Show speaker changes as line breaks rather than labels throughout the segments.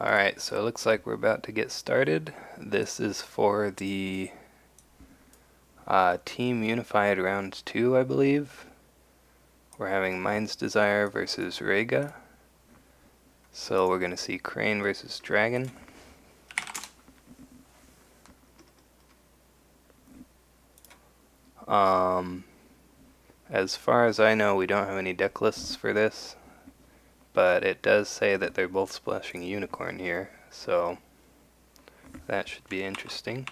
Alright, so it looks like we're about to get started. This is for the Team Unified Round 2, I believe. We're having Mindsdesire versus Reiga. So we're going to see Crane versus Dragon. As far as I know, we don't have any deck lists for this, but it does say that they're both splashing Unicorn here, so that should be interesting.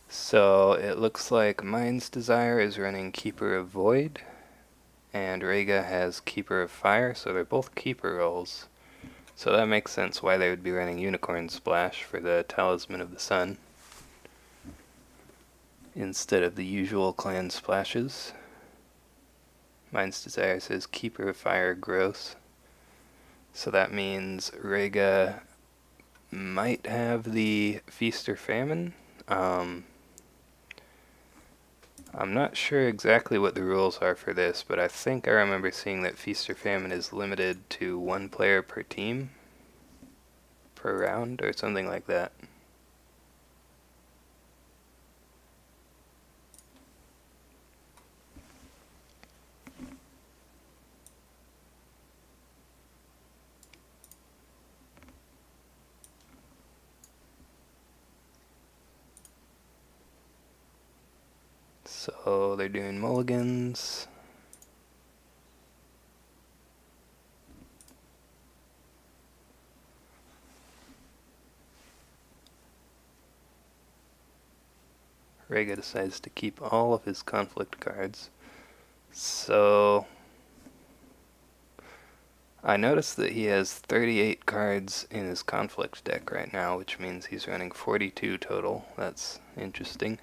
So it looks like Mindsdesire is running Keeper of Void, and Reiga has Keeper of Fire, so they're both Keeper rolls. So that makes sense why they would be running Unicorn Splash for the Talisman of the Sun instead of the usual clan splashes. Mindsdesire says Keeper of Fire gross. So that means Reiga might have the Feast or Famine. I'm not sure exactly what the rules are for this, but I think I remember seeing that Feast or Famine is limited to one player per team per round or something like that. So they're doing mulligans. Reiga decides to keep all of his conflict cards. So I noticed that he has 38 cards in his conflict deck right now, which means he's running 42 total. That's interesting.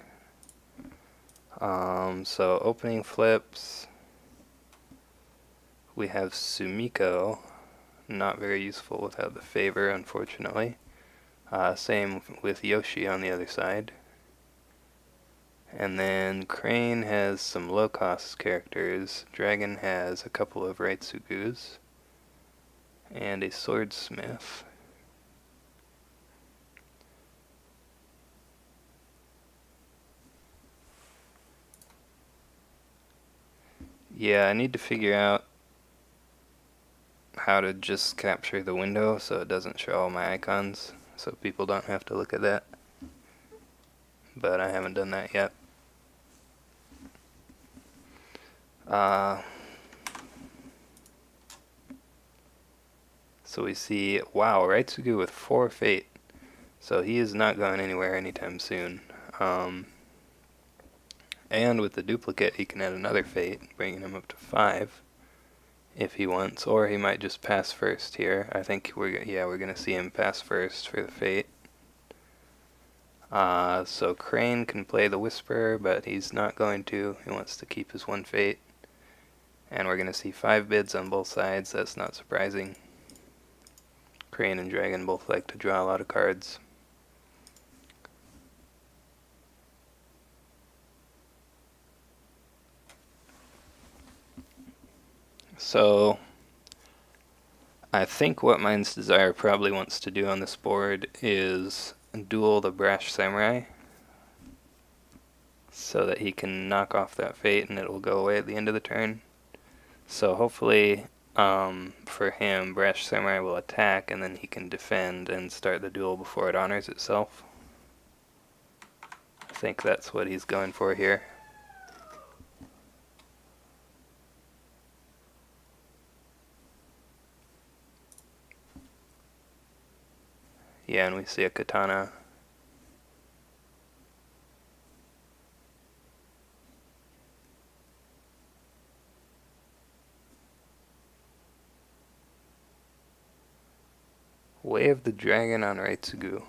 So opening flips, we have Sumiko, not very useful without the favor, unfortunately. Same with Yoshi on the other side. And then Crane has some low-cost characters. Dragon has a couple of Raitsugus and a Swordsmith. Yeah, I need to figure out how to just capture the window so it doesn't show all my icons, so people don't have to look at that. But I haven't done that yet. So we see, wow, Raitsugu with 4 Fate. So he is not going anywhere anytime soon. And with the duplicate, he can add another Fate, bringing him up to 5 if he wants, or he might just pass first here. I think we're going to see him pass first for the Fate. So Crane can play the Whisperer, but he's not going to. He wants to keep his 1 Fate. And we're going to see 5 bids on both sides. That's not surprising. Crane and Dragon both like to draw a lot of cards. So I think what Mindsdesire probably wants to do on this board is duel the Brash Samurai so that he can knock off that Fate and it will go away at the end of the turn. So hopefully for him, Brash Samurai will attack and then he can defend and start the duel before it honors itself. I think that's what he's going for here. Yeah, and we see a katana. Way of the Dragon on Raitsugu.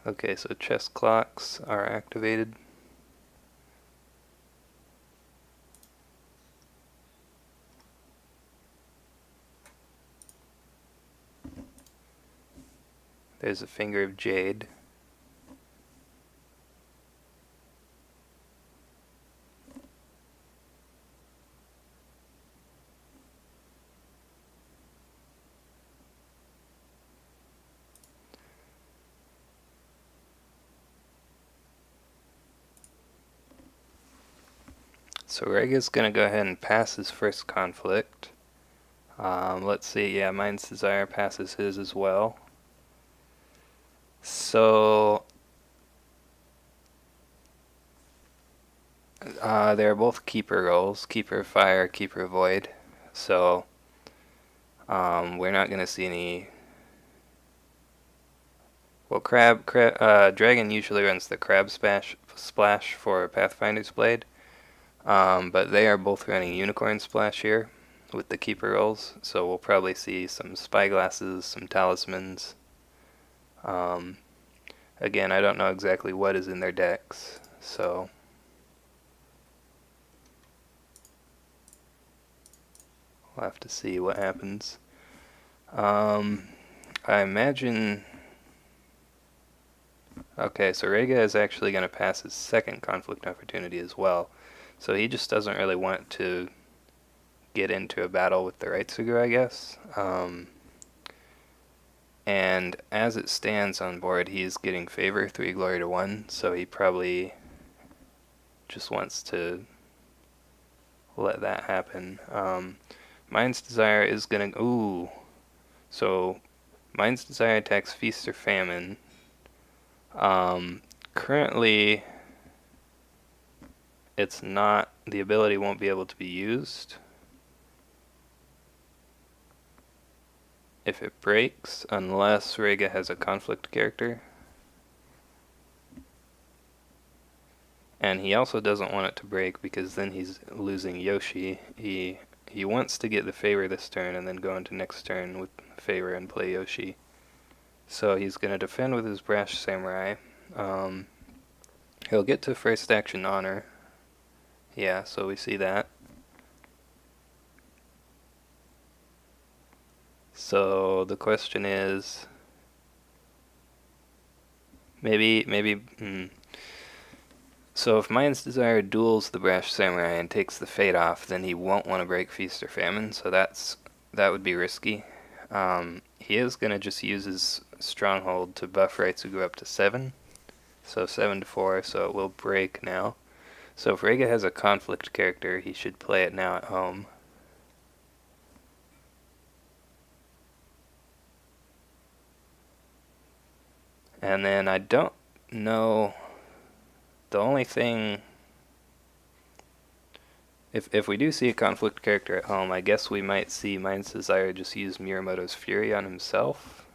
Okay, so chess clocks are activated. There's a Finger of Jade. So Reiga's going to go ahead and pass his first conflict. Let's see, yeah, Mind's Desire passes his as well. So they're both keeper roles, keeper fire, keeper void. So we're not going to see any. Well, Dragon usually runs the crab splash for Pathfinder's Blade, but they are both running Unicorn Splash here with the keeper roles, so we'll probably see some spyglasses, some talismans. Again, I don't know exactly what is in their decks, so we'll have to see what happens. I imagine. Okay, so Reiga is actually going to pass his second conflict opportunity as well. So he just doesn't really want to get into a battle with the Reitsugu, I guess. And as it stands on board, he's getting favor 3 glory to 1, so he probably just wants to let that happen. Mind's Desire is going to... Ooh. So Mind's Desire attacks Feast or Famine. Currently, it's not... The ability won't be able to be used if it breaks, unless Reiga has a conflict character. And he also doesn't want it to break because then he's losing Yoshi. He wants to get the favor this turn and then go into next turn with favor and play Yoshi. So he's going to defend with his Brash Samurai. He'll get to first action honor. Yeah, so we see that. So the question is, so if Mind's Desire duels the Brash Samurai and takes the fate off, then he won't want to break Feast or Famine, so that would be risky. He is going to just use his Stronghold to buff Reitsugu up to 7, so 7 to 4, so it will break now. So if Reiga has a conflict character, he should play it now at home. And then I don't know, the only thing, if we do see a conflict character at home, I guess we might see Mind's Desire just use Miyamoto's Fury on himself,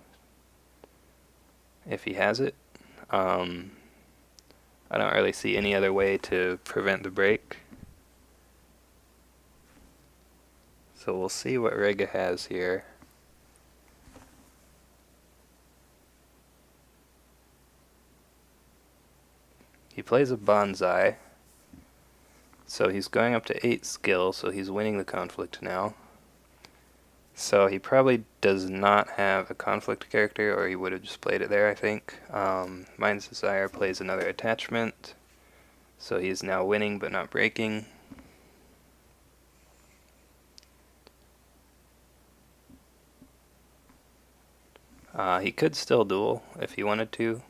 if he has it. I don't really see any other way to prevent the break. So we'll see what Reiga has here. He plays a Bonsai, so he's going up to 8 skill, so he's winning the conflict now. So he probably does not have a conflict character, or he would have just played it there, I think. Mind's Desire plays another attachment, so he's now winning but not breaking. He could still duel if he wanted to,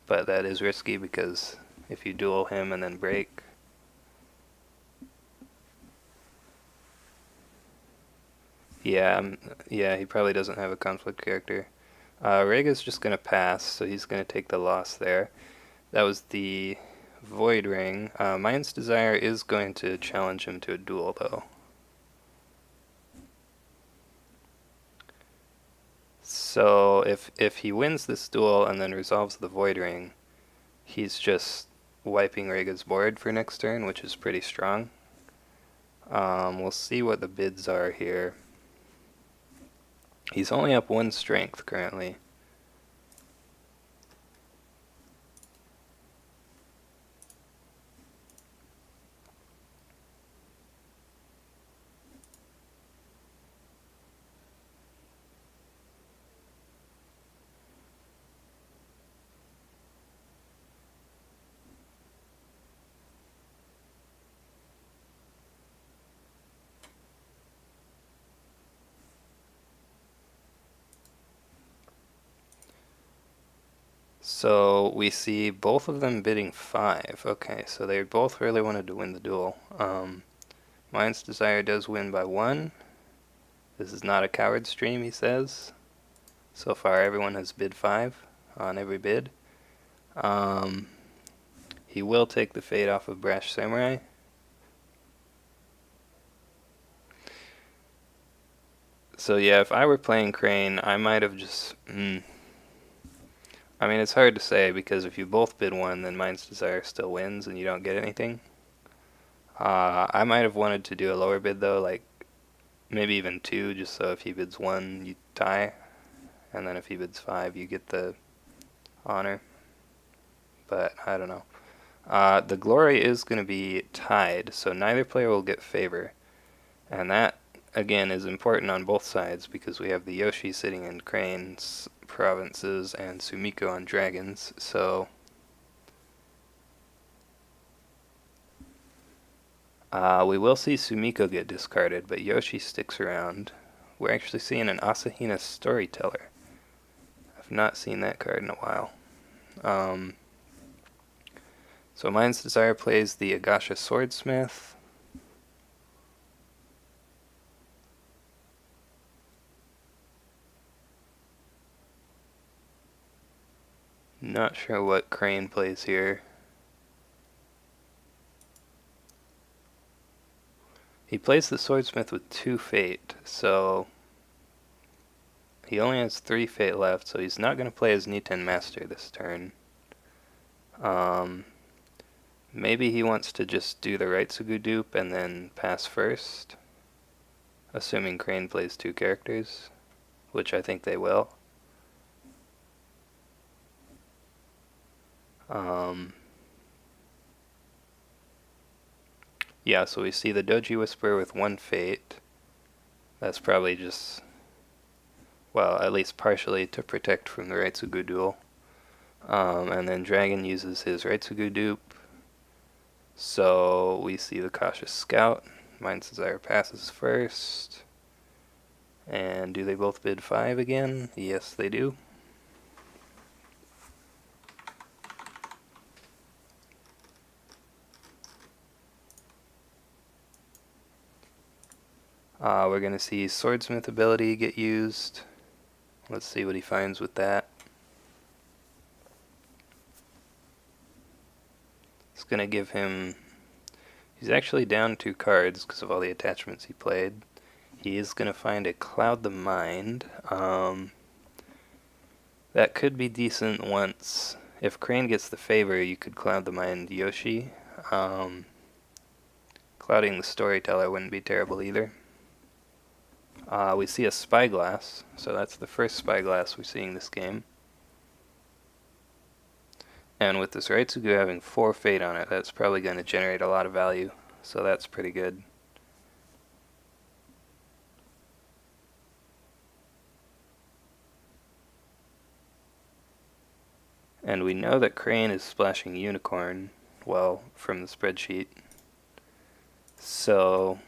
but that is risky because if you duel him and then break... Yeah, he probably doesn't have a conflict character. Reiga's just going to pass, so he's going to take the loss there. That was the Void Ring. Mind's Desire is going to challenge him to a duel, though. So if he wins this duel and then resolves the Void Ring, he's just wiping Reiga's board for next turn, which is pretty strong. We'll see what the bids are here. He's only up 1 strength currently. So we see both of them bidding 5. Okay, so they both really wanted to win the duel. Mind's Desire does win by 1. This is not a coward stream, he says. So far everyone has bid 5 on every bid. He will take the fade off of Brash Samurai. So yeah, if I were playing Crane, I might have just... I mean, it's hard to say, because if you both bid 1, then Mind's Desire still wins and you don't get anything. I might have wanted to do a lower bid though, like maybe even 2, just so if he bids 1, you tie. And then if he bids 5, you get the honor. But I don't know. The glory is going to be tied, so neither player will get favor. And that, again, is important on both sides, because we have the Yoshi sitting in Crane's provinces and Sumiko on Dragons, so... we will see Sumiko get discarded, but Yoshi sticks around. We're actually seeing an Asahina Storyteller. I've not seen that card in a while. So Mind's Desire plays the Agasha Swordsmith. Not sure what Crane plays here. He plays the Swordsmith with 2 fate, so he only has 3 fate left, so he's not going to play his Niten Master this turn. Maybe he wants to just do the Raitsugu dupe and then pass first, assuming Crane plays 2 characters, which I think they will. Yeah, so we see the Doji Whisperer with 1 fate. That's probably just, well, at least partially to protect from the Raitsugu duel. And then Dragon uses his Raitsugu dupe. So we see the Cautious Scout. Mind's Desire passes first. And do they both bid 5 again? Yes, they do. We're going to see Swordsmith ability get used. Let's see what he finds with that. It's going to give him... He's actually down 2 cards because of all the attachments he played. He is going to find a Cloud the Mind. That could be decent once... If Crane gets the favor, you could Cloud the Mind Yoshi. Clouding the Storyteller wouldn't be terrible either. We see a Spyglass, so that's the first Spyglass we're seeing this game. And with this Raitsugu having 4 fate on it, that's probably going to generate a lot of value, so that's pretty good. And we know that Crane is splashing Unicorn, well, from the spreadsheet. So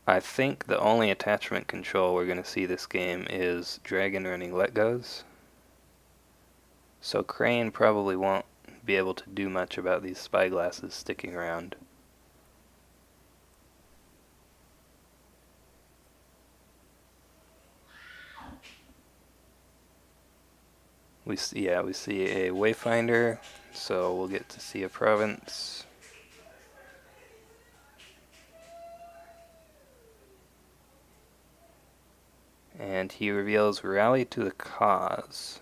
I think the only attachment control we're going to see this game is Dragon running Let Goes. So Crane probably won't be able to do much about these Spyglasses sticking around. We see a Wayfinder, so we'll get to see a province. And he reveals Rally to the Cause.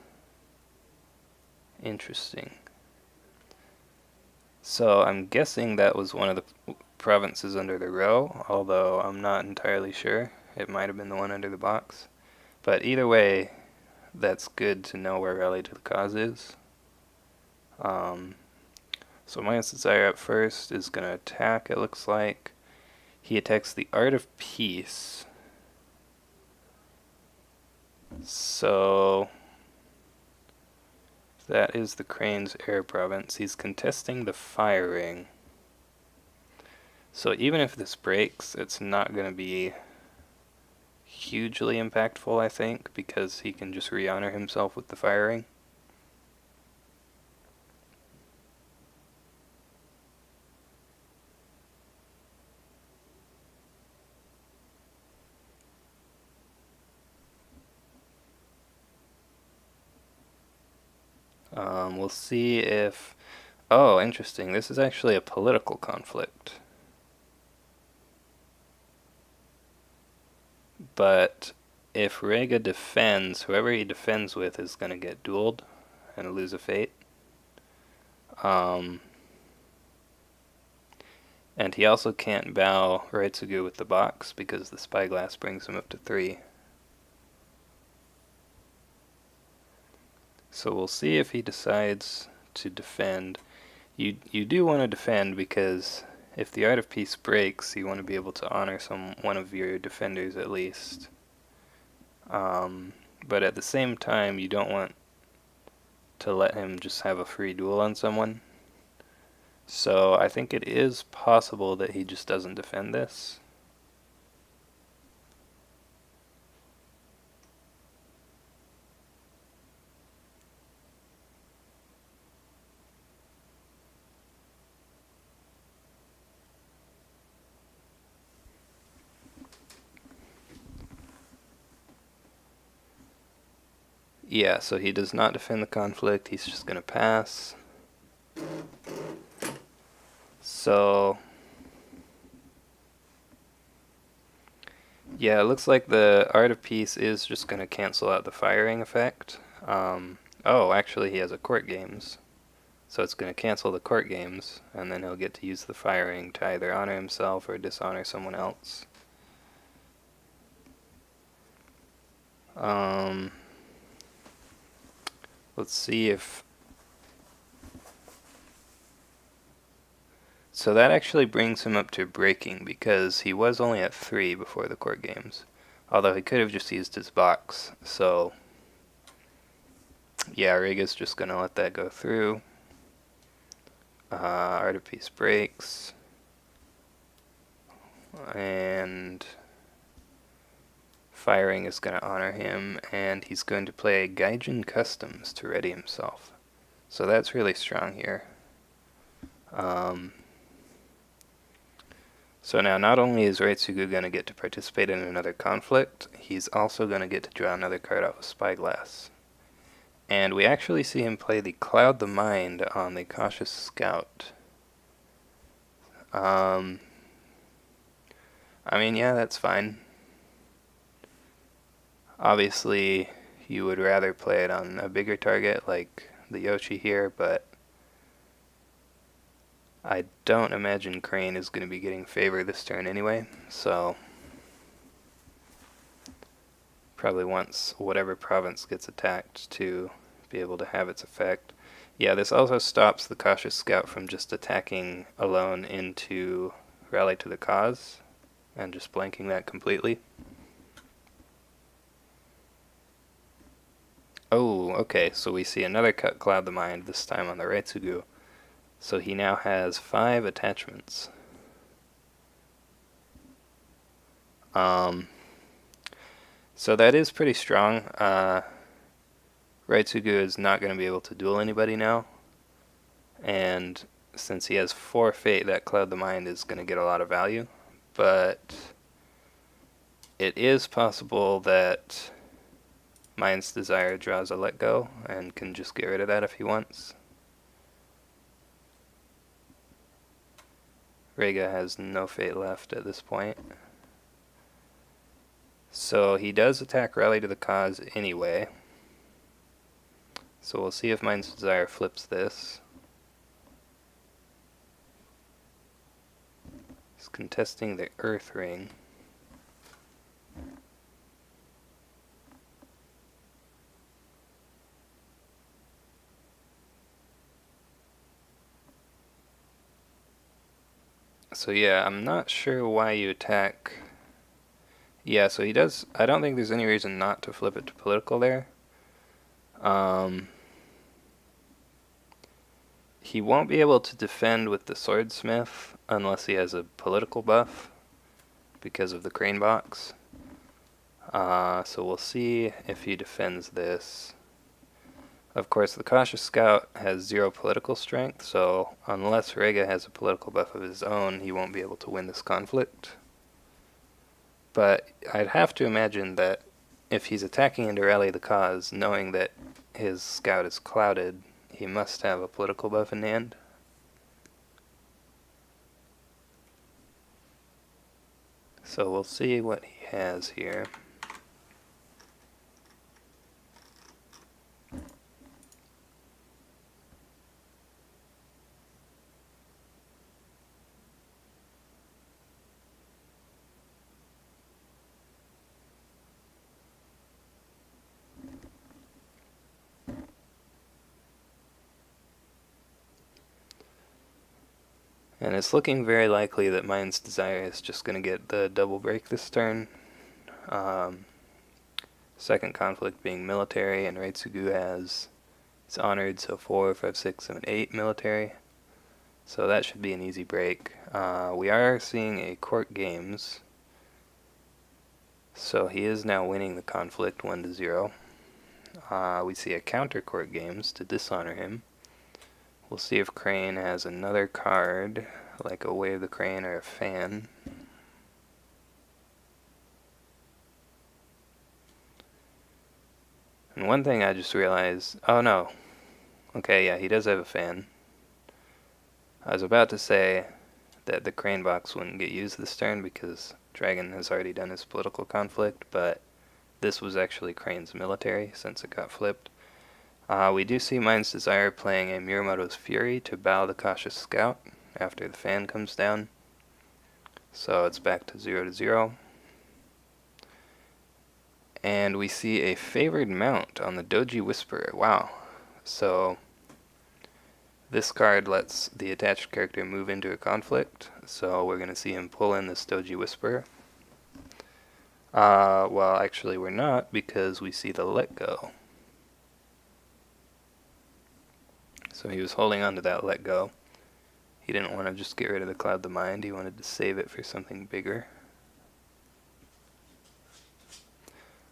Interesting. So I'm guessing that was one of the provinces under the row, although I'm not entirely sure. It might have been the one under the box. But either way, that's good to know where Rally to the Cause is. So Mind's Desire up first is going to attack, it looks like. He attacks the Art of Peace. So that is the Crane's Air Province. He's contesting the Fire Ring. So even if this breaks, it's not going to be hugely impactful, I think, because he can just re-honor himself with the firing. We'll see if... Oh, interesting. This is actually a political conflict. But if reiga defends, whoever he defends with is going to get dueled and lose a fate. And he also can't bow Reitsugu with the box because the spyglass brings him up to 3. So we'll see if he decides to defend. You do want to defend because if the Art of Peace breaks, you want to be able to honor one of your defenders at least. But at the same time, you don't want to let him just have a free duel on someone. So I think it is possible that he just doesn't defend this. Yeah, so he does not defend the conflict, he's just going to pass. So, yeah, it looks like the Art of Peace is just going to cancel out the firing effect. Oh, actually he has a court games. So it's going to cancel the court games, and then he'll get to use the firing to either honor himself or dishonor someone else. Let's see if... So that actually brings him up to breaking, because he was only at 3 before the court games. Although he could have just used his box, so... Yeah, Reiga's just going to let that go through. Art of Peace breaks. And... Firing is going to honor him, and he's going to play Gaijin Customs to ready himself. So that's really strong here. So now not only is Reitsugu going to get to participate in another conflict, he's also going to get to draw another card off of Spyglass. And we actually see him play the Cloud the Mind on the Cautious Scout. I mean, yeah, that's fine. Obviously, you would rather play it on a bigger target like the Yoshi here, but I don't imagine Crane is going to be getting favor this turn anyway, so probably wants whatever province gets attacked to be able to have its effect. Yeah, this also stops the Cautious Scout from just attacking alone into Rally to the Cause and just blanking that completely. Oh, okay, so we see another cut Cloud the Mind, this time on the Reitsugu. So he now has 5 attachments. So that is pretty strong. Reitsugu is not going to be able to duel anybody now. And since he has 4 fate, that Cloud the Mind is going to get a lot of value. But it is possible that Mind's Desire draws a let go and can just get rid of that if he wants. Reiga has no fate left at this point. So he does attack Rally to the Cause anyway. So we'll see if Mind's Desire flips this. He's contesting the Earth Ring. So yeah, I'm not sure why you attack. Yeah, so he does. I don't think there's any reason not to flip it to political there. He won't be able to defend with the Swordsmith unless he has a political buff because of the Crane box. So we'll see if he defends this. Of course, the Cautious Scout has 0 political strength, so unless Reiga has a political buff of his own, he won't be able to win this conflict. But I'd have to imagine that if he's attacking into rally the cause, knowing that his scout is clouded, he must have a political buff in the end. So we'll see what he has here. And it's looking very likely that Mind's Desire is just going to get the double break this turn. Second conflict being military, and Reitsugu has, it's honored, so 4, 5, 6, 7, 8 military. So that should be an easy break. We are seeing a court games. So he is now winning the conflict 1-0. We see a counter court games to dishonor him. We'll see if Crane has another card, like a Wave the Crane or a Fan. And one thing I just realized, oh no. Okay, yeah, he does have a Fan. I was about to say that the Crane box wouldn't get used this turn because Dragon has already done his political conflict, but this was actually Crane's military since it got flipped. We do see Mind's Desire playing a Muramoto's Fury to bow the Cautious Scout after the Fan comes down. So it's back to 0-0. And we see a favored mount on the Doji Whisperer. Wow. So this card lets the attached character move into a conflict. So we're going to see him pull in this Doji Whisperer. Well, actually we're not, because we see the Let Go. So he was holding on to that Let Go. He didn't want to just get rid of the Cloud the Mind. He wanted to save it for something bigger.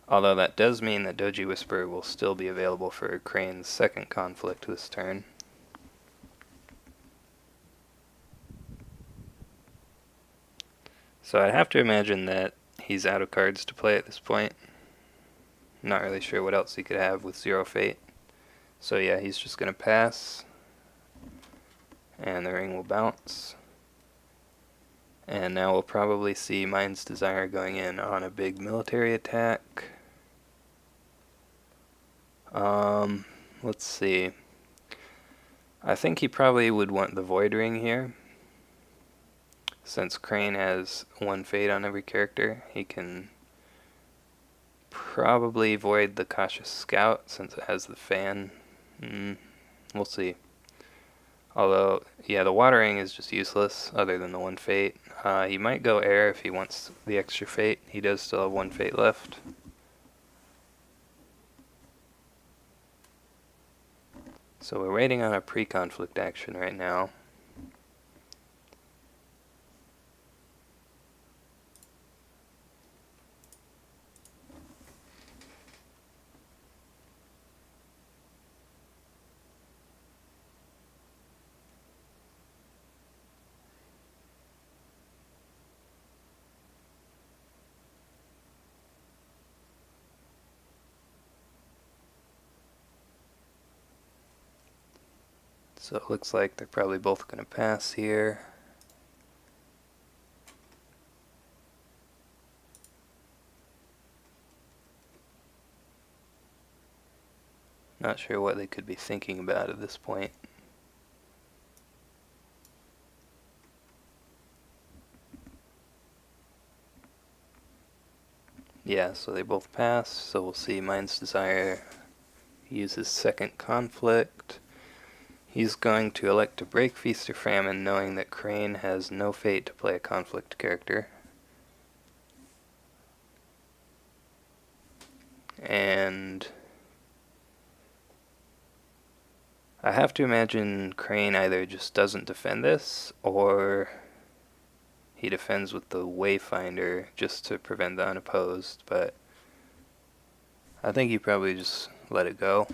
Although that does mean that Doji Whisperer will still be available for Crane's second conflict this turn. So I have to imagine that he's out of cards to play at this point. Not really sure what else he could have with 0 fate. So yeah, he's just going to pass. And the ring will bounce. And now we'll probably see Mind's Desire going in on a big military attack. Let's see. I think he probably would want the Void Ring here. Since Crane has 1 fate on every character, he can probably void the Cautious Scout since it has the Fan. We'll see. Although, yeah, the Watering is just useless other than the 1 fate. He might go air if he wants the extra fate. He does still have 1 fate left. So we're waiting on a pre-conflict action right now. So it looks like they're probably both going to pass here. Not sure what they could be thinking about at this point. Yeah, so they both pass, so we'll see Mind's Desire use his second conflict. He's going to elect to break Feast or Famine, knowing that Crane has no fate to play a conflict character. And I have to imagine Crane either just doesn't defend this, or he defends with the Wayfinder just to prevent the unopposed, but I think he probably just let it go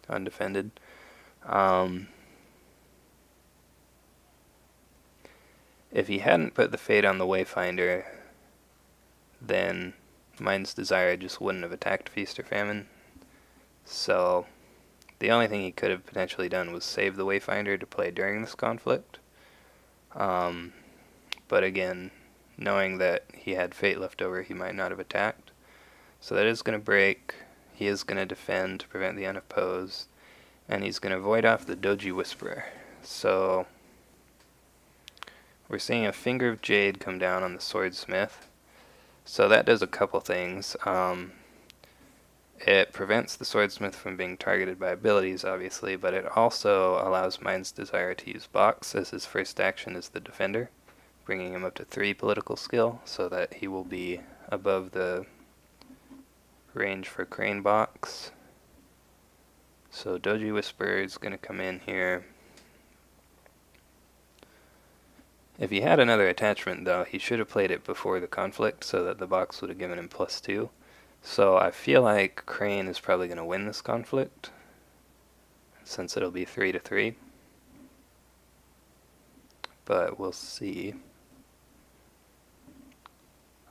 undefended. If he hadn't put the Fate on the Wayfinder, then Mind's Desire just wouldn't have attacked Feast or Famine. So the only thing he could have potentially done was save the Wayfinder to play during this conflict. But again, knowing that he had Fate left over, he might not have attacked. So that is going to break. He is going to defend to prevent the unopposed. And he's going to void off the Doji Whisperer. So we're seeing a Finger of Jade come down on the Swordsmith. So that does a couple things. It prevents the Swordsmith from being targeted by abilities, obviously, but it also allows Mind's Desire to use Box as his first action as the defender, bringing him up to 3 political skill, so that he will be above the range for Crane Box. So Doji Whisperer is going to come in here. If he had another attachment, though, he should have played it before the conflict so that the box would have given him +2. So I feel like Crane is probably going to win this conflict, since it'll be 3-3. But we'll see.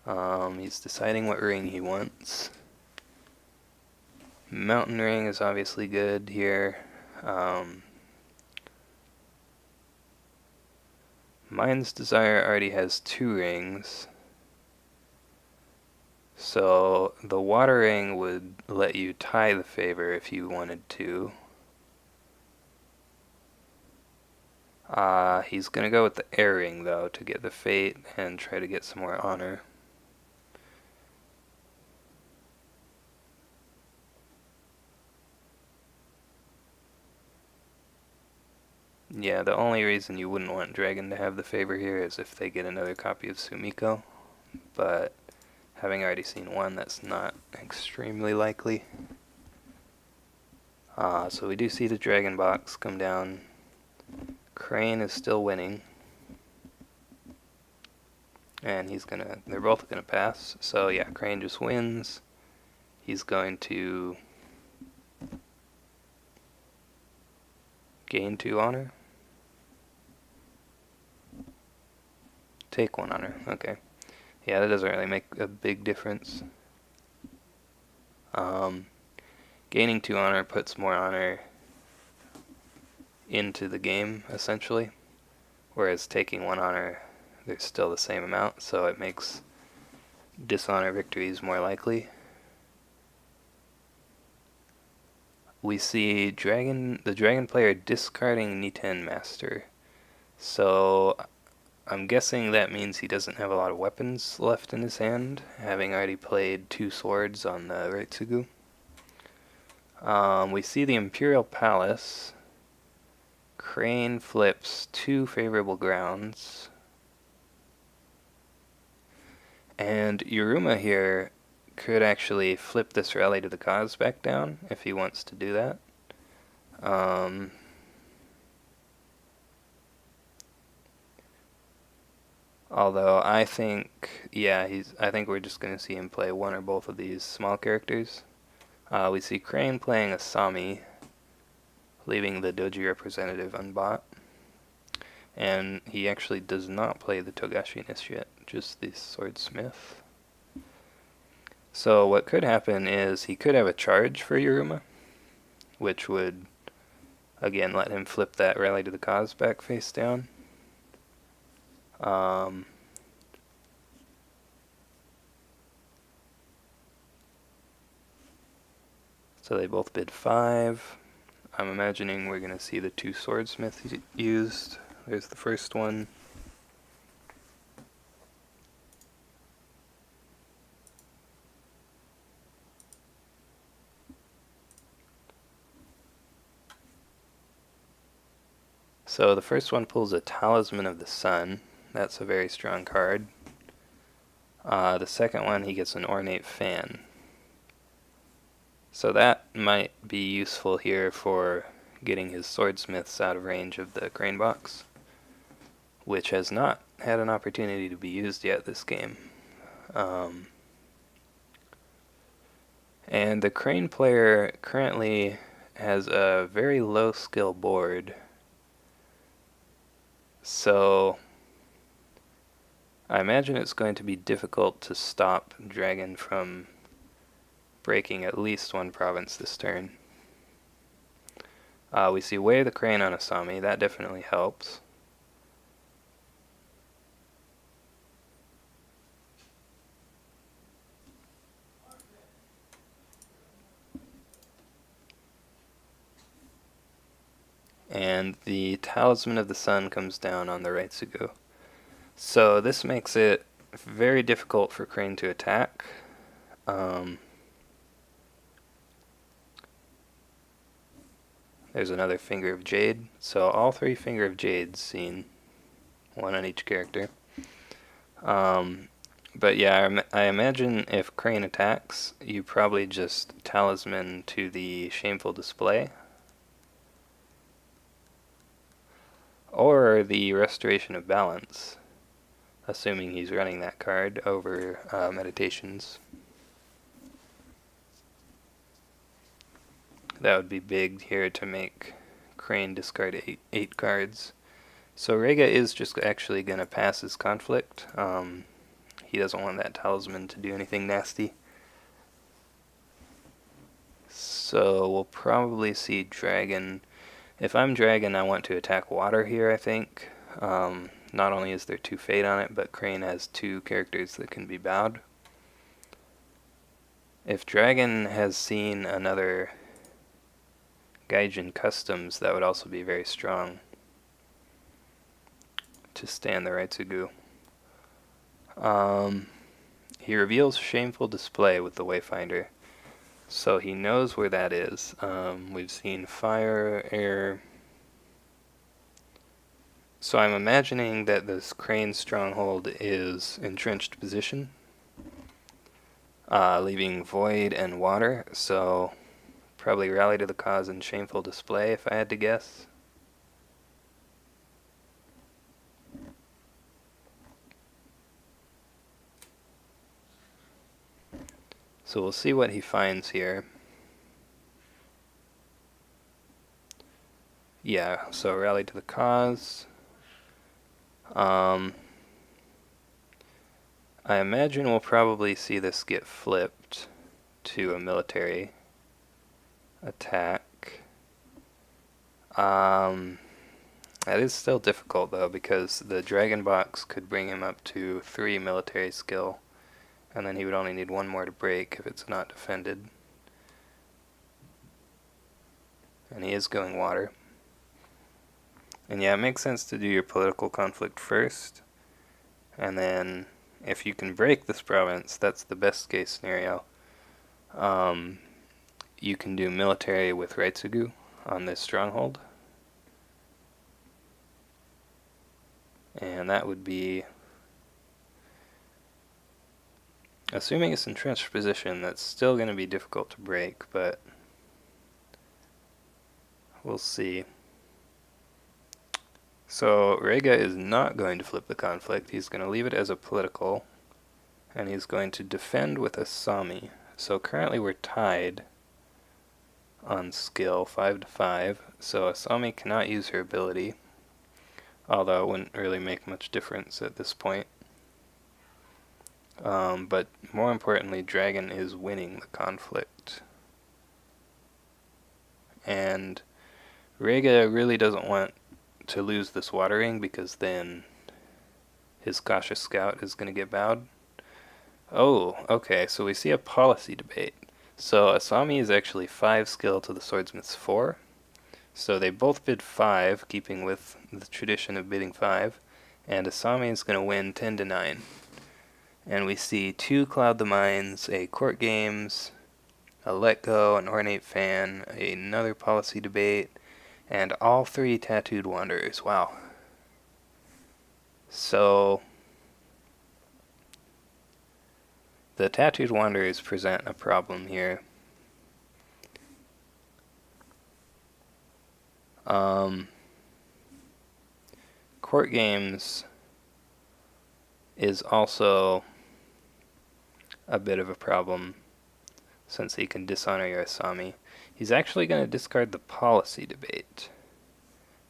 He's deciding what ring he wants. Mountain Ring is obviously good here. Mind's Desire already has 2 rings. So the Water Ring would let you tie the favor if you wanted to. He's going to go with the Air Ring, though, to get the Fate and try to get some more honor. Yeah, the only reason you wouldn't want Dragon to have the favor here is if they get another copy of Sumiko. But having already seen one, that's not extremely likely. So we do see the Dragon Box come down. Crane is still winning. And they're both gonna pass. So yeah, Crane just wins. He's going to gain 2 honor. Take 1 honor, okay. Yeah, that doesn't really make a big difference. Gaining 2 honor puts more honor into the game, essentially. Whereas taking 1 honor, there's still the same amount, so it makes dishonor victories more likely. We see the dragon player discarding Niten Master. So I'm guessing that means he doesn't have a lot of weapons left in his hand, having already played 2 swords on the Reitsugu. We see the Imperial Palace. Crane flips 2 favorable grounds. And Yuruma here could actually flip this rally to the cause back down if he wants to do that. Although I think, yeah, I think we're just going to see him play one or both of these small characters. We see Crane playing Asami, leaving the Doji representative unbought. And he actually does not play the Togashi yet, just the Swordsmith. So what could happen is he could have a charge for Yuruma, which would, again, let him flip that rally to the cause back face down. So they both bid 5. I'm imagining we're going to see the 2 swordsmiths used. There's the first one. So the first one pulls a Talisman of the Sun. That's a very strong card. The second one, he gets an Ornate Fan. So that might be useful here for getting his swordsmiths out of range of the Crane Box, which has not had an opportunity to be used yet this game. And the Crane player currently has a very low skill board. So I imagine it's going to be difficult to stop Dragon from breaking at least one province this turn. We see Way the Crane on Asami. That definitely helps. And the Talisman of the Sun comes down on the Reitsugu. So this makes it very difficult for Crane to attack. There's another Finger of Jade. So all three Finger of Jades seen. One on each character. But yeah, I imagine if Crane attacks, you probably just Talisman to the Shameful Display. Or the Restoration of Balance, assuming he's running that card over Meditations. That would be big here to make Crane discard 8 cards. So Reiga is just actually going to pass his Conflict. He doesn't want that Talisman to do anything nasty. So we'll probably see Dragon. If I'm Dragon, I want to attack water here, I think. Not only is there 2 Fate on it, but Crane has 2 characters that can be bowed. If Dragon has seen another Gaijin Customs, that would also be very strong to stand the Reitsugu. He reveals Shameful Display with the Wayfinder, so he knows where that is. We've seen fire, air. So I'm imagining that this Crane stronghold is entrenched position, leaving void and water, so probably Rally to the Cause and Shameful Display if I had to guess. So we'll see what he finds here. Yeah, so Rally to the Cause. I imagine we'll probably see this get flipped to a military attack. That is still difficult though, because the Dragon Box could bring him up to 3 military skill, and then he would only need 1 more to break if it's not defended. And he is going water. And yeah, it makes sense to do your political conflict first, and then if you can break this province, that's the best case scenario. You can do military with Reitsugu on this stronghold. And that would be, assuming it's entrenched position, that's still going to be difficult to break, but we'll see. So Reiga is not going to flip the conflict. He's going to leave it as a political, and he's going to defend with Asami. So currently we're tied on skill, 5-5. So Asami cannot use her ability, although it wouldn't really make much difference at this point. But more importantly, Dragon is winning the conflict. And Reiga really doesn't want to lose this watering, because then his Cautious Scout is going to get bowed. Oh, okay, so we see a policy debate. So Asami is actually 5 skill to the Swordsmith's 4. So they both bid 5, keeping with the tradition of bidding 5. And Asami is going to win 10-9. And we see 2 Cloud the Minds, a Court Games, a Let Go, an Ornate Fan, another policy debate, and all 3 Tattooed Wanderers. Wow. So the Tattooed Wanderers present a problem here. Court Games is also a bit of a problem. since he can dishonor your Asami. He's actually going to discard the policy debate.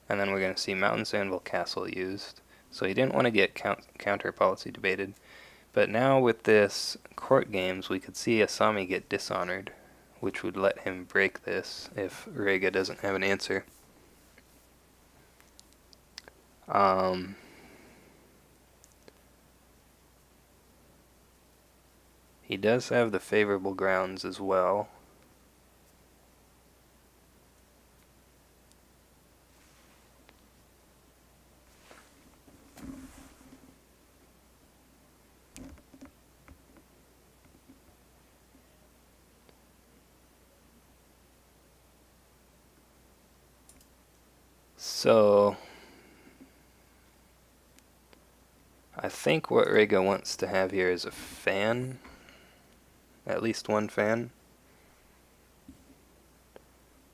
And then we're going to see Mountains Anvil Castle used. So he didn't want to get counter policy debated. But now with this court games, we could see Asami get dishonored, which would let him break this if reiga doesn't have an answer. He does have the favorable grounds as well. So I think what reiga wants to have here is a fan. At least one fan.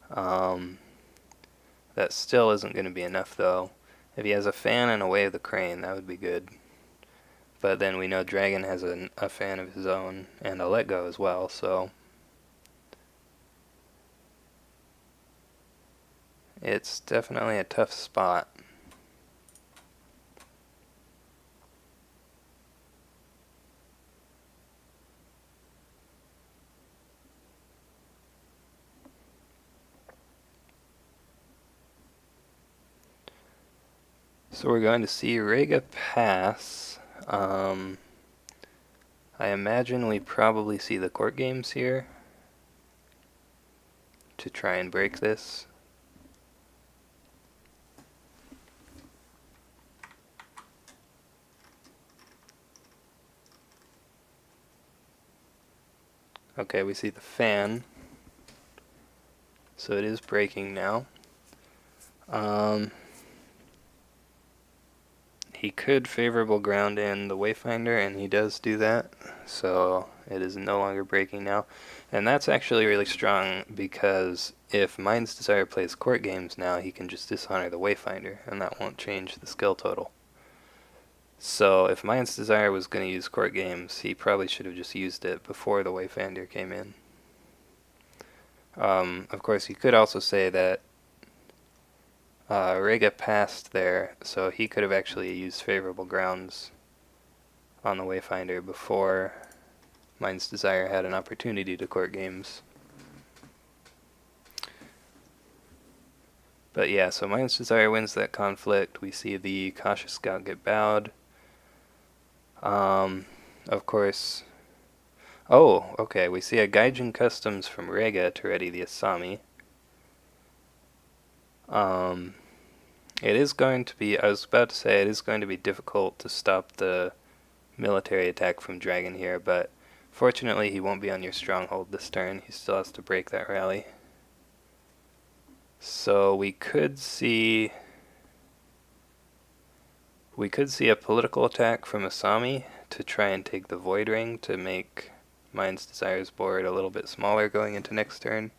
That still isn't going to be enough though. If he has a fan and a Way of the Crane, that would be good. But then we know Dragon has a fan of his own and a Let Go as well, so it's definitely a tough spot. So we're going to see reiga pass. I imagine we probably see the court games here to try and break this. Okay, we see the fan. So it is breaking now. He could favorable ground in the Wayfinder, and he does do that, so it is no longer breaking now. And that's actually really strong, because if Mind's Desire plays court games now, he can just dishonor the Wayfinder, and that won't change the skill total. So if Mind's Desire was going to use court games, he probably should have just used it before the Wayfinder came in. Of course, you could also say that reiga passed there, so he could have actually used favorable grounds on the Wayfinder before Mind's Desire had an opportunity to court games. But yeah, so Mind's Desire wins that conflict. We see the Cautious Scout get bowed. Of course... Oh, okay, we see a Gaijin Customs from reiga to ready the Asami. It is going to be, I was about to say, it is going to be difficult to stop the military attack from Dragon here, but fortunately he won't be on your stronghold this turn. He still has to break that rally. So we could see a political attack from Asami to try and take the Void Ring to make Mind's Desire's board a little bit smaller going into next turn.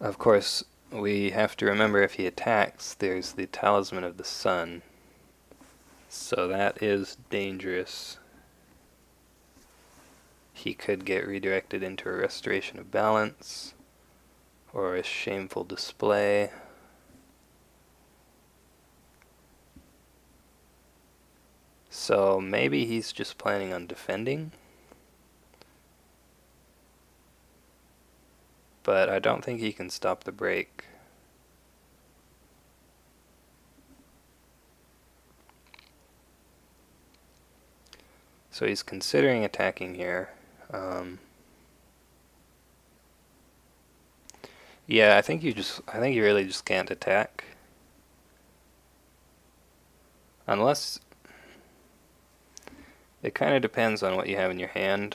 Of course, we have to remember if he attacks, there's the Talisman of the Sun. So that is dangerous. He could get redirected into a Restoration of Balance, or a Shameful Display. So maybe he's just planning on defending. But I don't think he can stop the break. So he's considering attacking here. Yeah, I think you really just can't attack. Unless... It kind of depends on what you have in your hand.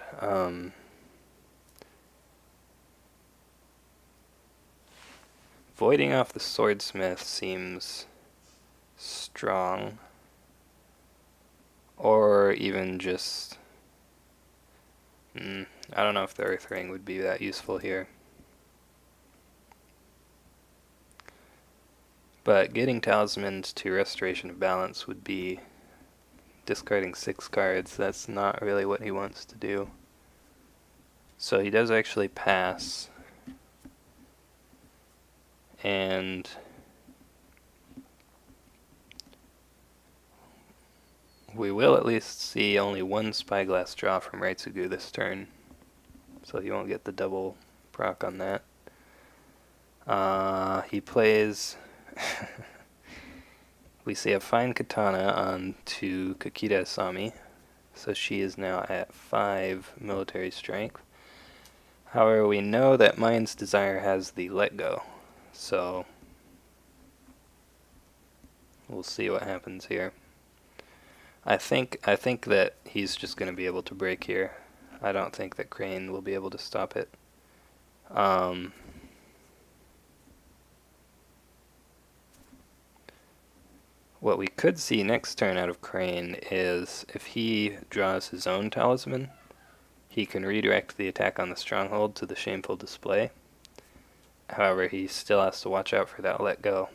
Voiding off the Swordsmith seems strong. Or even just... I don't know if the Earth Ring would be that useful here. But getting talismans to Restoration of Balance would be discarding 6 cards. That's not really what he wants to do. So he does actually pass. And we will at least see only 1 Spyglass draw from Reitsugu this turn. So you won't get the double proc on that. He plays... we see a fine katana on to Kakita Asami. So she is now at 5 military strength. However, we know that Mind's Desire has the let go. So we'll see what happens here. I think that he's just going to be able to break here. I don't think that Crane will be able to stop it. What we could see next turn out of Crane is if he draws his own talisman, he can redirect the attack on the stronghold to the Shameful Display. However, he still has to watch out for that let go.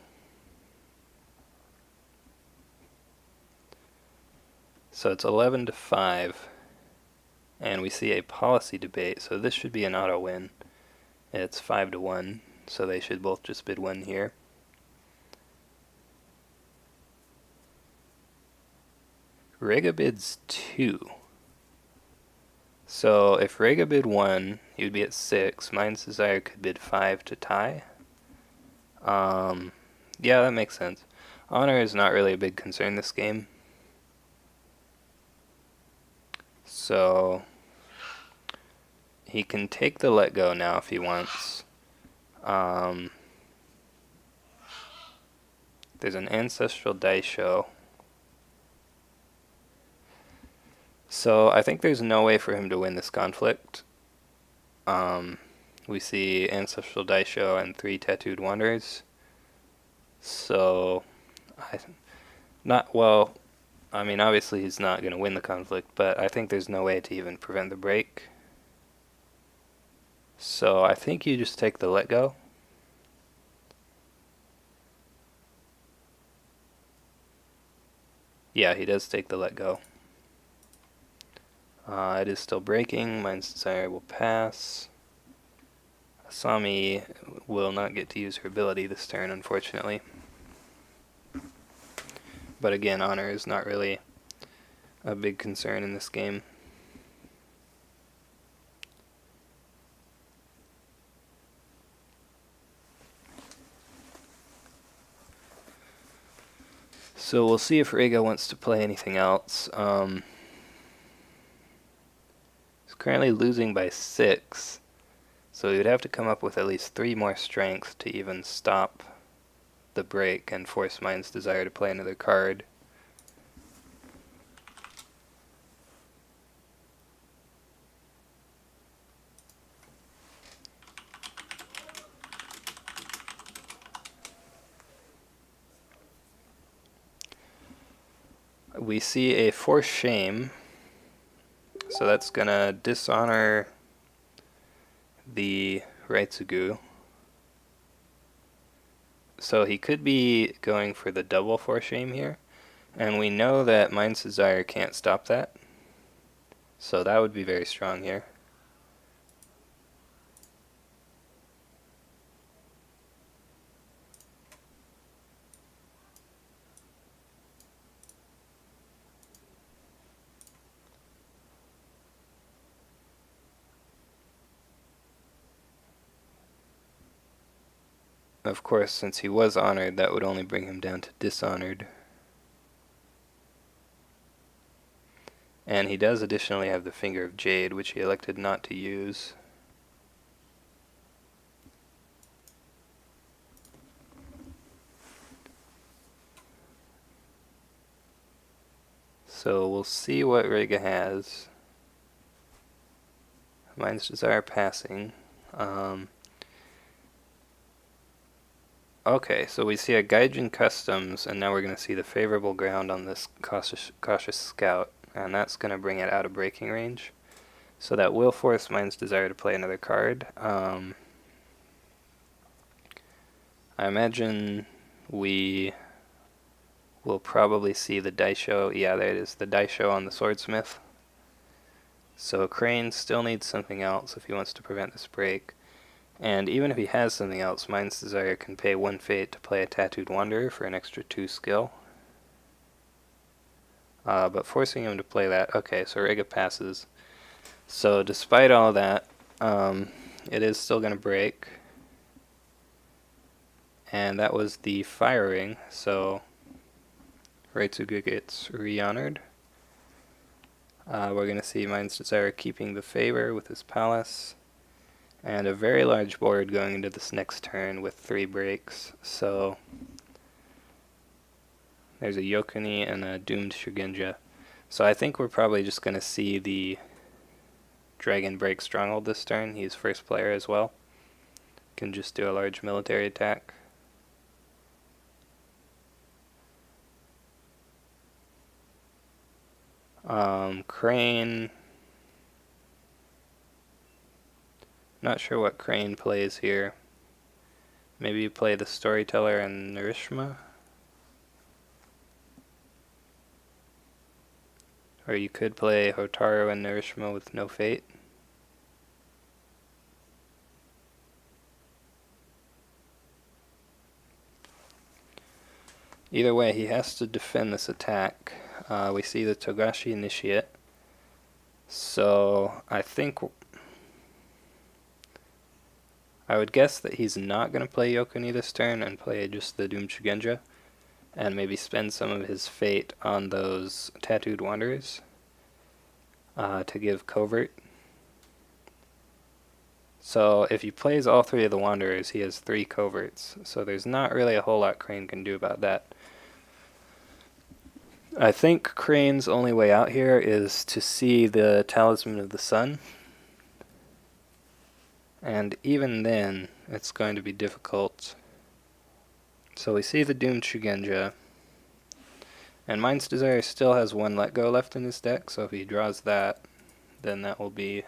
So it's 11-5, and we see a policy debate, so this should be an auto win. It's 5-1, so they should both just bid 1 here. Reiga bids 2. So if Reiga bid 1, he would be at 6. Mind's Desire could bid 5 to tie. Yeah, that makes sense. Honor is not really a big concern this game. So he can take the let go now if he wants. There's an Ancestral Daisho. So I think there's no way for him to win this conflict. We see Ancestral Daisho and 3 Tattooed Wanderers. So, I mean, obviously he's not going to win the conflict, but I think there's no way to even prevent the break. So I think you just take the let go. Yeah, he does take the let go. It is still breaking. Mind's Desire will pass. Asami will not get to use her ability this turn, unfortunately. But again, honor is not really a big concern in this game. So we'll see if Reiga wants to play anything else. He's currently losing by 6. So he would have to come up with at least 3 more strength to even stop the break and force Mind's Desire to play another card. We see a Force Shame, so that's gonna dishonor the Reitsugu. So he could be going for the double Force Shame here, and we know that Mind's Desire can't stop that, so that would be very strong here. Of course, since he was honored, that would only bring him down to dishonored. And he does additionally have the Finger of Jade, which he elected not to use. So we'll see what Reiga has. Mind's Desire passing. Okay, so we see a Gaijin Customs, and now we're going to see the favorable ground on this cautious Scout, and that's going to bring it out of breaking range. So that will force Mind's Desire to play another card. I imagine we will probably see the Daisho. Yeah, there it is, the Daisho on the Swordsmith. So Crane still needs something else if he wants to prevent this break. And even if he has something else, Mind's Desire can pay 1 fate to play a Tattooed Wanderer for an extra 2 skill. But forcing him to play that, okay, so reiga passes. So despite all that, it is still going to break. And that was the fire ring, so Reitsugu gets re-honored. We're going to see Mind's Desire keeping the favor with his palace. And a very large board going into this next turn with 3 breaks. So there's a Yokuni and a Doomed Shugenja. So I think we're probably just going to see the Dragon break Stronghold this turn. He's first player as well. Can just do a large military attack. Crane. Not sure what Crane plays here. Maybe you play the Storyteller and Narishma? Or you could play Hotaru and Narishma with no fate. Either way, he has to defend this attack. We see the Togashi Initiate. So I think I would guess that he's not going to play Yokuni this turn and play just the Doomed Shugenja, and maybe spend some of his fate on those Tattooed Wanderers to give covert. So if he plays all 3 of the Wanderers, he has 3 coverts, so there's not really a whole lot Crane can do about that. I think Crane's only way out here is to see the Talisman of the Sun. And even then, it's going to be difficult. So we see the Doomed Shugenja. And Mind's Desire still has 1 Let Go left in his deck, so if he draws that, then that will be...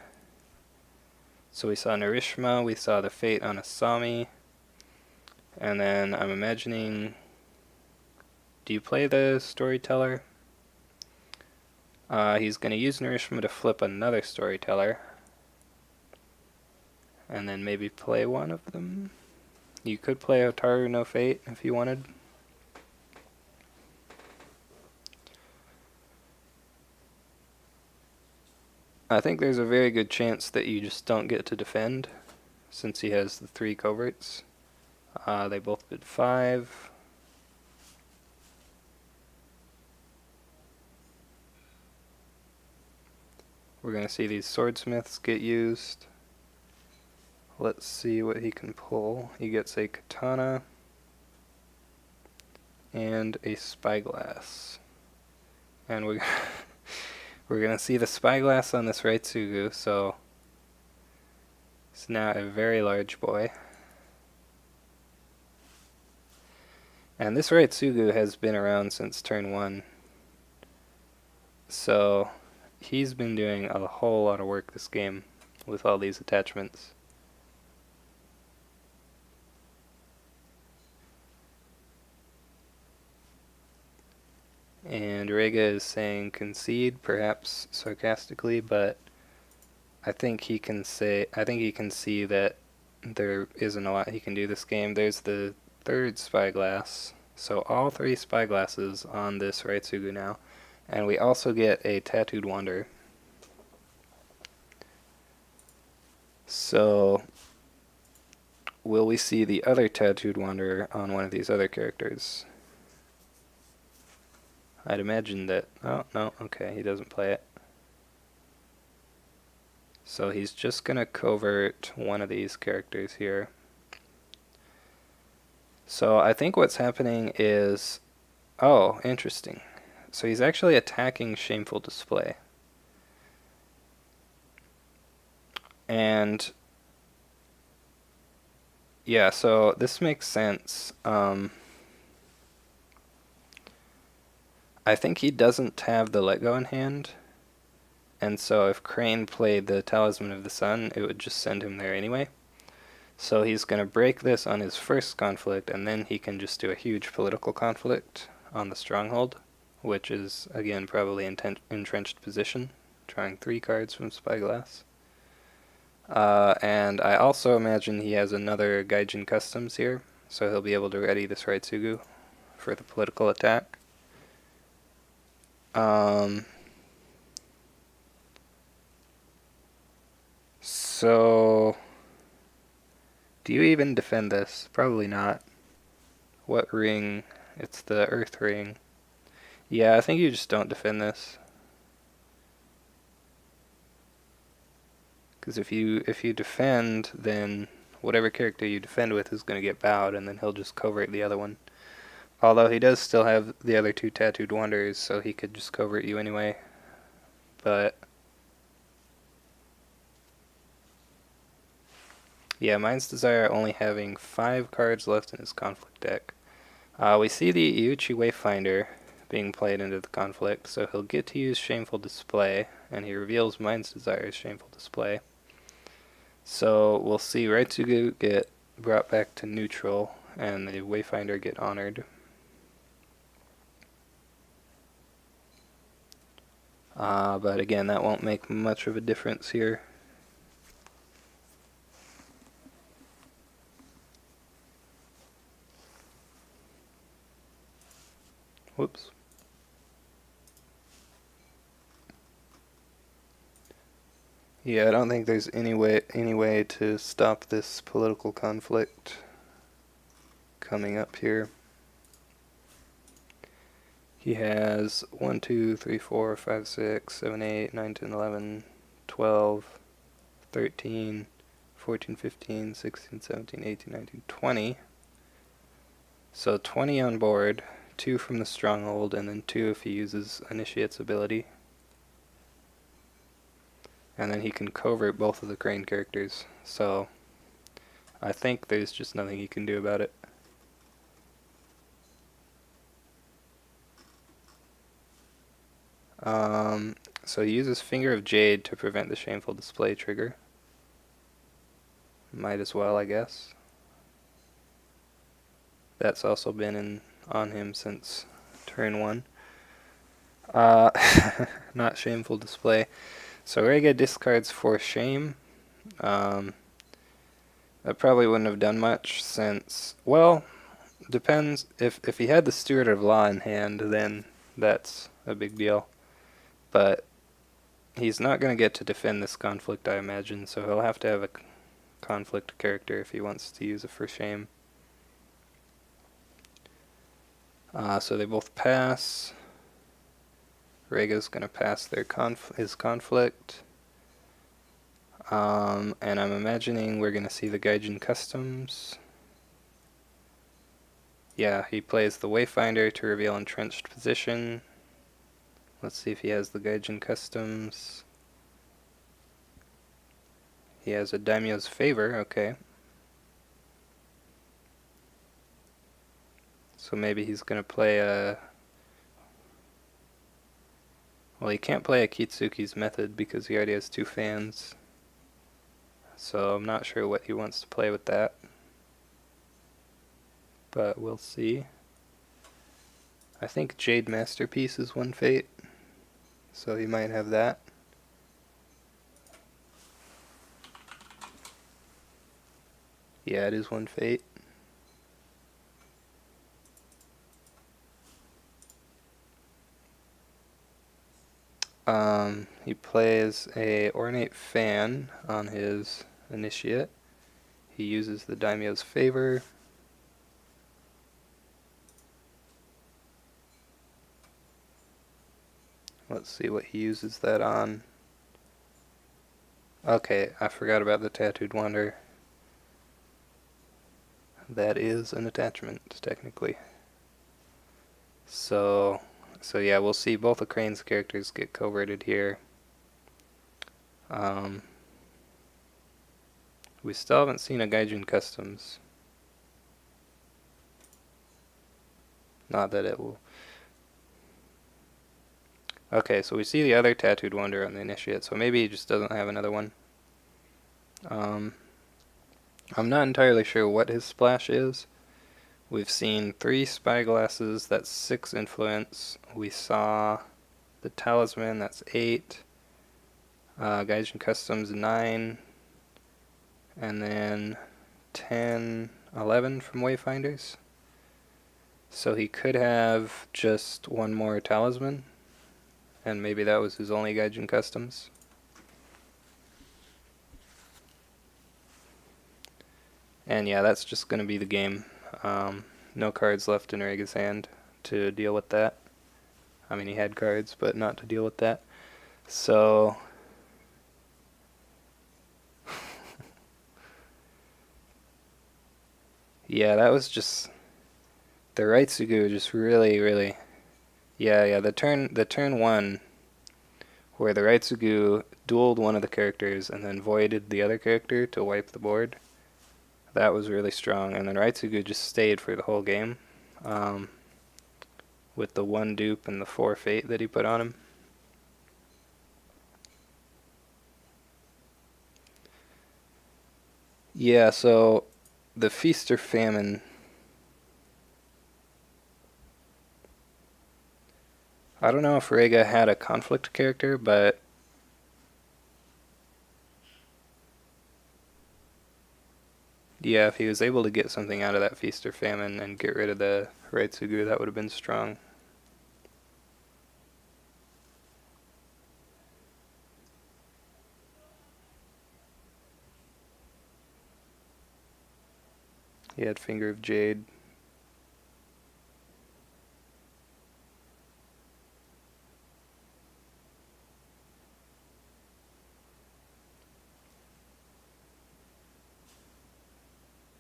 So we saw Narishma, we saw the Fate on Asami. And then I'm imagining... Do you play the Storyteller? He's going to use Narishma to flip another Storyteller. And then maybe play one of them. You could play Hotaru no Fate if you wanted. I think there's a very good chance that you just don't get to defend, since he has the 3 coverts. They both bid 5. We're going to see these swordsmiths get used. Let's see what he can pull. He gets a katana and a spyglass. And we're going to see the spyglass on this Reitsugu, so it's now a very large boy. And this Reitsugu has been around since turn 1. So he's been doing a whole lot of work this game with all these attachments. And reiga is saying concede, perhaps sarcastically, but I think he can see that there isn't a lot he can do this game. There's the 3rd spyglass, so all 3 spyglasses on this Reitsugu now, and we also get a Tattooed Wanderer. So will we see the other Tattooed Wanderer on one of these other characters? I'd imagine that... Oh, no, okay, he doesn't play it. So he's just going to covert one of these characters here. So I think what's happening is... Oh, interesting. So he's actually attacking Shameful Display. And... yeah, so this makes sense. I think he doesn't have the Let Go in hand, and so if Crane played the Talisman of the Sun, it would just send him there anyway. So he's going to break this on his first conflict, and then he can just do a huge political conflict on the stronghold, which is, again, probably entrenched position, drawing 3 cards from Spyglass. And I also imagine he has another Gaijin Customs here, so he'll be able to ready this Raitsugu for the political attack. So, do you even defend this? Probably not. What ring? It's the Earth ring. Yeah, I think you just don't defend this. Because if you defend, then whatever character you defend with is going to get bowed, and then he'll just covert the other one. Although he does still have the other 2 Tattooed Wanderers, so he could just covert you anyway. But yeah, Mind's Desire only having 5 cards left in his conflict deck. We see the Iuchi Wayfinder being played into the conflict, so he'll get to use Shameful Display, and he reveals Mind's Desire's Shameful Display. So we'll see Raitsugu get brought back to neutral, and the Wayfinder get honored. But again, that won't make much of a difference here. Whoops. Yeah, I don't think there's any way to stop this political conflict coming up here. He has 1, 2, 3, 4, 5, 6, 7, 8, 9, 10, 11, 12, 13, 14, 15, 16, 17, 18, 19, 20. So 20 on board, 2 from the stronghold, and then 2 if he uses Initiate's ability. And then he can covert both of the Crane characters. So I think there's just nothing he can do about it. So he uses Finger of Jade to prevent the Shameful Display trigger. Might as well, I guess. That's also been on him since turn 1. Not Shameful Display. So reiga discards for Shame. That probably wouldn't have done much since, well, depends. If he had the Steward of Law in hand, then that's a big deal. But he's not going to get to defend this conflict, I imagine, so he'll have to have a conflict character if he wants to use it for Shame. So they both pass. Reiga's going to pass his conflict. And I'm imagining we're going to see the Gaijin Customs. Yeah, he plays the Wayfinder to reveal entrenched position. Let's see if he has the Gaijin Customs. He has a Daimyo's Favor, okay. So maybe he's going to play a... Well, he can't play a Kitsuki's Method because he already has 2 fans. So I'm not sure what he wants to play with that. But we'll see. I think Jade Masterpiece is 1 fate. So he might have that. Yeah, it is 1 fate. He plays a Ornate Fan on his Initiate. He uses the Daimyo's Favor. Let's see what he uses that on. Okay, I forgot about the Tattooed Wanderer. That is an attachment, technically. So yeah, we'll see both of Crane's characters get coverted here. We still haven't seen a Gaijin Customs. Not that it will... Okay, so we see the other Tattooed Wanderer on the Initiate, so maybe he just doesn't have another one. I'm not entirely sure what his splash is. We've seen 3 spyglasses, that's 6 influence. We saw the talisman, that's 8. Gaijin Customs, 9. And then 10, 11 from Wayfinders. So he could have just one more talisman, and maybe that was his only Gaijin Customs. And yeah, that's just going to be the game. No cards left in Reiga's hand to deal with that. I mean, he had cards, but not to deal with that. So yeah, that was just the Raitsugu just really yeah, the turn 1 where the Raitsugu dueled one of the characters and then voided the other character to wipe the board. That was really strong, and then Raitsugu just stayed for the whole game, with the 1 dupe and the 4 fate that he put on him. Yeah, so the Feast or Famine, I don't know if Reiga had a conflict character, but yeah, if he was able to get something out of that Feast or Famine and get rid of the Raitsugu, that would have been strong. He had Finger of Jade.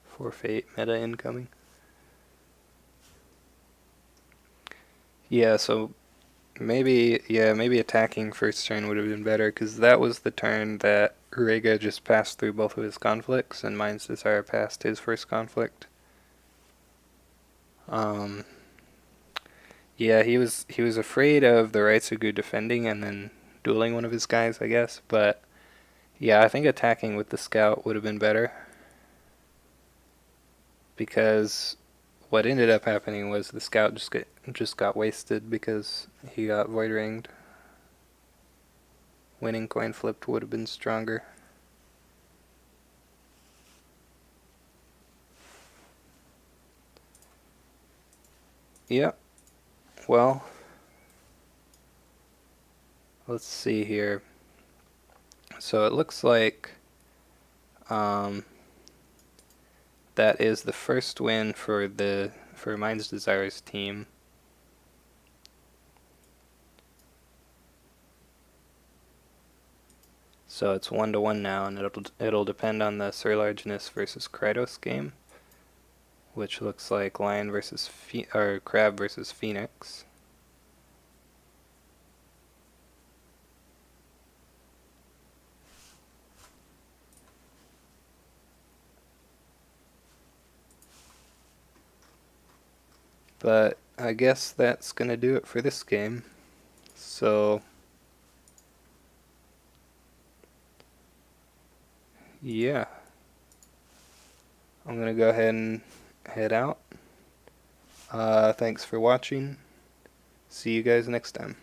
For fate, meta incoming. Yeah, so maybe attacking first turn would have been better, because that was the turn that Reiga just passed through both of his conflicts, and Mind's Desire passed his first conflict. Yeah, he was afraid of the Raitsugu defending and then dueling one of his guys, I guess. But yeah, I think attacking with the scout would have been better, because what ended up happening was the scout just got wasted because he got void ringed. Winning coin flipped would have been stronger. Yep. Well, let's see here. So it looks like that is the first win for Mind's Desire's team. So it's 1-1 now, and it'll depend on the Sir Largeness versus Krydos game, which looks like Lion versus Crab versus Phoenix. But I guess that's gonna do it for this game. So yeah, I'm gonna go ahead and head out. Thanks for watching. See you guys next time.